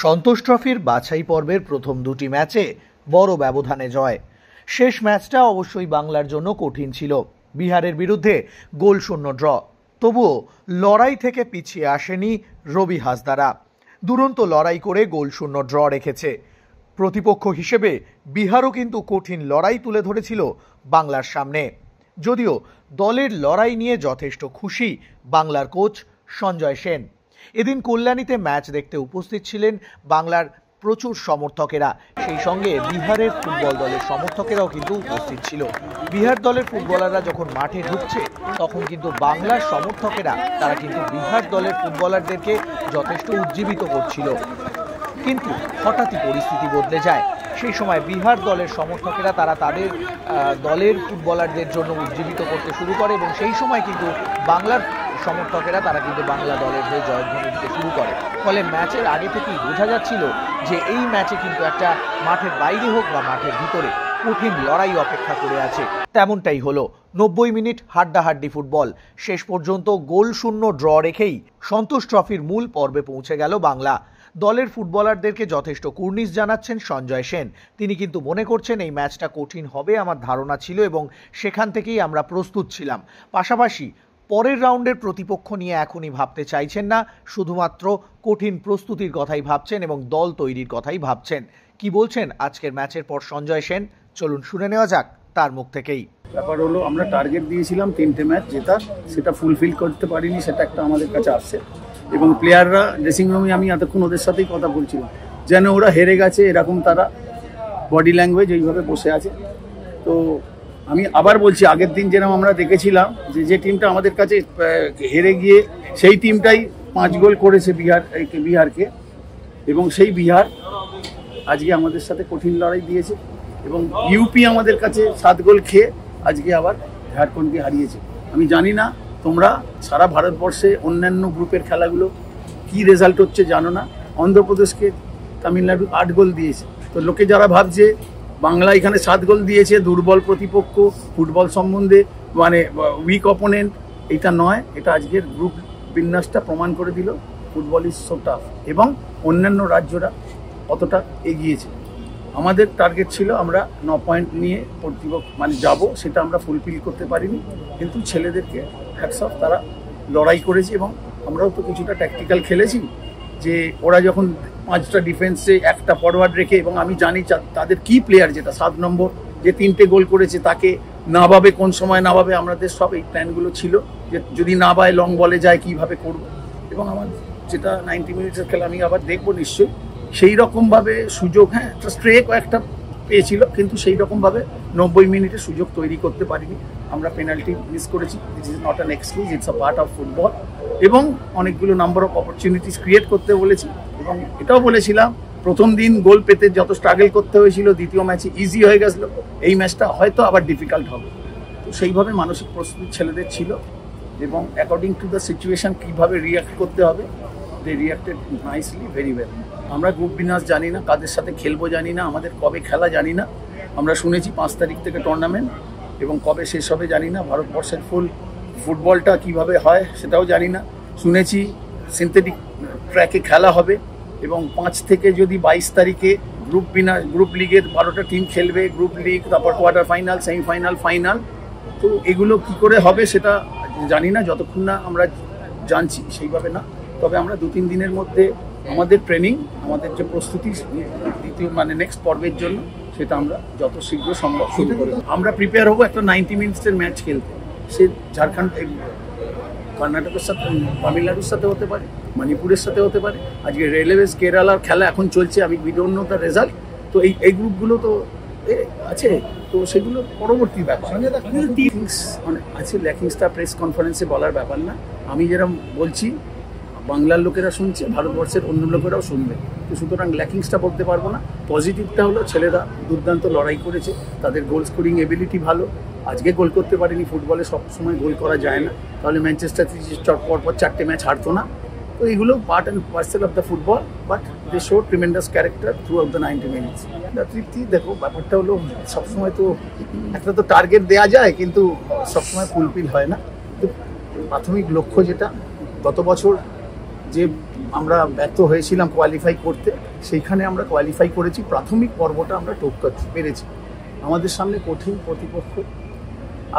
সন্তোষ ট্রফির বাছাই পর্বের প্রথম দুটি ম্যাচে বড় ব্যবধানে জয়। শেষ ম্যাচটা অবশ্যই বাংলার জন্য কঠিন ছিল। বিহারের বিরুদ্ধে গোলশূন্য ড্র। তবুও লড়াই থেকে পিছিয়ে আসেনি রবি হাসদারা। দুরন্ত লড়াই করে গোলশূন্য ড্র রেখেছে। প্রতিপক্ষ হিসেবে বিহারও কিন্তু কঠিন লড়াই তুলে ধরেছিল বাংলার সামনে। যদিও দলের লড়াই নিয়ে যথেষ্ট খুশি বাংলার কোচ সঞ্জয় সেন। এদিন কল্যাণীতে ম্যাচ দেখতে উপস্থিত ছিলেন বাংলার প্রচুর সমর্থকেরা। সেই সঙ্গে বিহারের ফুটবল দলের সমর্থকেরাও কিন্তু উপস্থিত ছিল। বিহার দলের ফুটবলাররা যখন মাঠে ঢুকছে তখন কিন্তু বাংলার সমর্থকেরা তারা কিন্তু বিহার দলের ফুটবলারদেরকে যথেষ্ট উজ্জীবিত করছিল। কিন্তু হঠাৎই পরিস্থিতি বদলে যায়। সেই সময় বিহার দলের সমর্থকেরা তারা তাদের দলের ফুটবলারদের জন্য উজ্জীবিত করতে শুরু করে এবং সেই সময় কিন্তু বাংলার সমর্থকেরা তারা কিন্তু বাংলা দলের হয়ে জয়ধ্বনি দিতে শুরু করে। ফলে ম্যাচের আগে থেকেই বোঝা যাচ্ছিল যে এই ম্যাচে কিন্তু একটা মাঠের বাইরে হোক বা মাঠের ভিতরে কঠিন লড়াই অপেক্ষা করে আছে। তেমনটাই হলো। 90 মিনিট হাড্ডাহাড্ডি ফুটবল। শেষ পর্যন্ত গোলশূন্য ড্র রেখেই সন্তোষ ট্রফির মূল পর্বে পৌঁছে গেল বাংলা। দলের ফুটবলারদেরকে যথেষ্ট কুর্নিশ জানাচ্ছেন সঞ্জয় সেন। তিনি কিন্তু মনে করছেন এই ম্যাচটা কঠিন হবে আমার ধারণা ছিল এবং সেখান থেকেই আমরা প্রস্তুত ছিলাম। পাশাপাশি পরের রাউন্ডের প্রতিপক্ষ নিয়ে এখনই ভাবতে চাইছেন না, শুধুমাত্র কঠিন প্রস্তুতির কথাই ভাবছেন এবং দল তৈরির কথাই ভাবছেন। কি বলছেন আজকের ম্যাচের পর সঞ্জয় সেন, চলুন শুনে নেওয়া যাক তার মুখ থেকেই। ব্যাপার হলো, আমরা টার্গেট দিয়েছিলাম 3টে ম্যাচ জেতার, সেটা ফুলফিল করতে পারিনি, সেটা একটা আমাদের কাছে আসছে। এবং প্লেয়াররা ড্রেসিং রুমে, আমি এতক্ষণ ওদের সাথেই কথা বলছিলাম, যেন ওরা হেরে গেছে এরকম তারা বডি ল্যাঙ্গুয়েজ এইভাবে বসে আছে। তো আমি আবার বলছি, আগের দিন যেরকম আমরা দেখেছিলাম যে টিমটা আমাদের কাছে হেরে গিয়ে সেই টিমটাই 5 গোল করেছে বিহারকে, এবং সেই বিহার আজকে আমাদের সাথে কঠিন লড়াই দিয়েছে এবং ইউপি আমাদের কাছে 7 গোল খেয়ে আজকে আবার ঝাড়খণ্ডকে হারিয়েছে। আমি জানি না তোমরা সারা ভারতবর্ষে অন্যান্য গ্রুপের খেলাগুলো কি রেজাল্ট হচ্ছে জানো না। অন্ধ্রপ্রদেশকে তামিলনাড়ু 8 গোল দিয়েছে। তো লোকে যারা ভাবছে বাংলা এখানে 7 গোল দিয়েছে, দুর্বল প্রতিপক্ষ, ফুটবল সম্বন্ধে মানে উইক অপোনেন্ট, এটা নয়। এটা আজকের গ্রুপ বিন্যাসটা প্রমাণ করে দিল ফুটবল ইজ সো টাফ এবং অন্যান্য রাজ্যরা কতটা এগিয়েছে। আমাদের টার্গেট ছিল আমরা 9 পয়েন্ট নিয়ে প্রতিপক্ষ মানে যাব, সেটা আমরা ফুলফিল করতে পারিনি। কিন্তু ছেলেদেরকে হ্যাটস অফ, তারা লড়াই করেছে এবং আমরাও তো কিছুটা ট্যাকটিক্যাল খেলেছি। যে ওরা যখন 5টা ডিফেন্সে একটা ফরওয়ার্ড রেখে, এবং আমি জানি তাদের কি প্লেয়ার, যেটা 7 নম্বর যে 3টে গোল করেছে, তাকে নাবাবে, কোন সময় নাবাবে, আমাদের সব এই প্ল্যানগুলো ছিল যে যদি নাবায় লং বলে যায় কীভাবে করব। এবং আমার যেটা 90 মিনিটের খেলা আমি আবার দেখবো নিশ্চয়ই, সেই রকমভাবে সুযোগ, হ্যাঁ একটা স্ট্রে কয়েকটা পেয়েছিল, কিন্তু সেই রকমভাবে 90 মিনিটে সুযোগ তৈরি করতে পারিনি। আমরা পেনাল্টি মিস করেছি। This is not an excuse, it's a part of football. এবং অনেকগুলো নাম্বার অফ অপরচুনিটিস ক্রিয়েট করতে বলেছি এবং এটাও বলেছিলাম প্রথম দিন গোল পেতে যত স্ট্রাগল করতে হয়েছিল, দ্বিতীয় ম্যাচে ইজি হয়ে গেছিল, এই ম্যাচটা হয়তো আবার ডিফিকাল্ট হবে। তো সেইভাবে মানসিক প্রস্তুতি ছেলেদের ছিল এবং অ্যাকর্ডিং টু দ্য সিচুয়েশন কীভাবে রিয়াক্ট করতে হবে, দে রিয়াক্টেড নাইসলি, ভেরি ওয়েল। আমরা গ্রুপ বিন্যাস জানি না, কাদের সাথে খেলবো জানি না, আমাদের কবে খেলা জানি না। আমরা শুনেছি 5 তারিখ থেকে টুর্নামেন্ট এবং কবে শেষ হবে জানি না। ভারতবর্ষের ফুটবলটা কিভাবে হয় সেটাও জানি না। শুনেছি সিনথেটিক ট্র্যাকে খেলা হবে এবং 5 থেকে যদি 22 তারিখে গ্রুপ লিগের 12টা টিম খেলবে, গ্রুপ লিগ, তারপর কোয়ার্টার ফাইনাল, সেমিফাইনাল, ফাইনাল। তো এগুলো কি করে হবে সেটা জানি না, যতক্ষণ না আমরা জানছি সেইভাবে না। তবে আমরা 2-3 দিনের মধ্যে আমাদের ট্রেনিং, আমাদের যে প্রস্তুতি দ্বিতীয় মানে নেক্সট পর্বের জন্য, সেটা আমরা যত শীঘ্র সম্ভব শুরু করব। আমরা প্রিপেয়ার হবো একটা 90 মিনিটসের ম্যাচ খেলতে। সে ঝাড়খণ্ড, কর্ণাটকের সাথে, তামিলনাড়ুর সাথে হতে পারে, মণিপুরের সাথে হতে পারে। আজকে রেলওয়েজ কেরালার খেলা এখন চলছে, আমি we don't know the result. তো এই গ্রুপগুলো তো আছে, তো সেগুলো পরবর্তী ব্যাপার আছে। ল্যাকিংসটা প্রেস কনফারেন্সে বলার ব্যাপার না। আমি যেরকম বলছি বাংলার লোকেরা শুনছে, ভারতবর্ষের অন্য লোকেরাও শুনবে। তো সুতরাং ল্যাকিংসটা বলতে পারবো না। পজিটিভটা হলো ছেলেরা দুর্দান্ত লড়াই করেছে, তাদের গোল স্কোরিং এবিলিটি ভালো। আজকে গোল করতে পারেনি, ফুটবলে সবসময় গোল করা যায় না, তাহলে ম্যানচেস্টার সিটি পরপর 4টে ম্যাচ হারতো না। তো এইগুলো part and parcel of the football, but they show tremendous character throughout the 90 minutes. Tripti, দেখো ব্যাপারটা হলো সবসময় তো একটা তো টার্গেট দেওয়া যায়, কিন্তু সবসময় ফুলফিল হয় না। কিন্তু প্রাথমিক লক্ষ্য যেটা গত বছর যে আমরা ব্যর্থ হয়েছিলাম কোয়ালিফাই করতে, সেইখানে আমরা কোয়ালিফাই করেছি, প্রাথমিক পর্বটা আমরা টপকাতে পেরেছি। আমাদের সামনে কঠিন প্রতিপক্ষ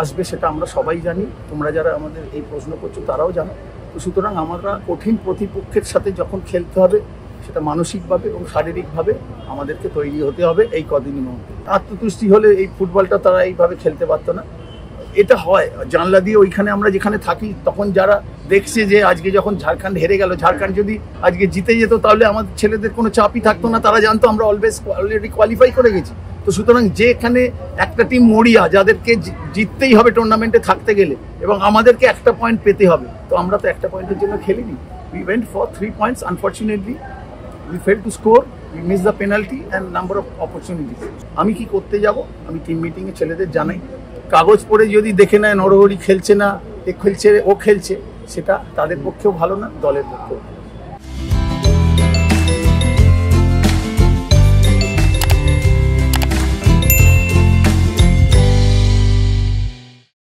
আসবে সেটা আমরা সবাই জানি, তোমরা যারা আমাদের এই প্রশ্ন করছো তারাও জানো। তো সুতরাং আমরা কঠিন প্রতিপক্ষের সাথে যখন খেলতে হবে সেটা মানসিকভাবে এবং শারীরিকভাবে আমাদেরকে তৈরি হতে হবে। এই কদিনই মধ্যে আত্মতুষ্টি হলে এই ফুটবলটা তারা এইভাবে খেলতে পারতো না। এটা হয় জানলা দিয়ে, ওইখানে আমরা যেখানে থাকি তখন যারা দেখছে যে আজকে যখন ঝাড়খণ্ড হেরে গেল, ঝাড়খণ্ড যদি আজকে জিতে যেত তাহলে আমাদের ছেলেদের কোনো চাপই থাকতো না, তারা জানতো আমরা অলরেডি কোয়ালিফাই করে গেছি। তো সুতরাং যেখানে একটা টিম মরিয়া, যাদেরকে জিততেই হবে টুর্নামেন্টে থাকতে গেলে এবং আমাদেরকে একটা পয়েন্ট পেতে হবে, তো আমরা তো একটা পয়েন্টের জন্য খেলিনি। We went for 3 points, unfortunately we failed to score, we missed the penalty and number of opportunities. আমি কি করতে যাব, আমি টিম মিটিংয়ে ছেলেদের জানাই, কাগজ পড়ে যদি দেখে নেয় নরহরি খেলছে না, এ খেলছে ও খেলছে, সেটা তাদের পক্ষেও ভালো না, দলের পক্ষেও।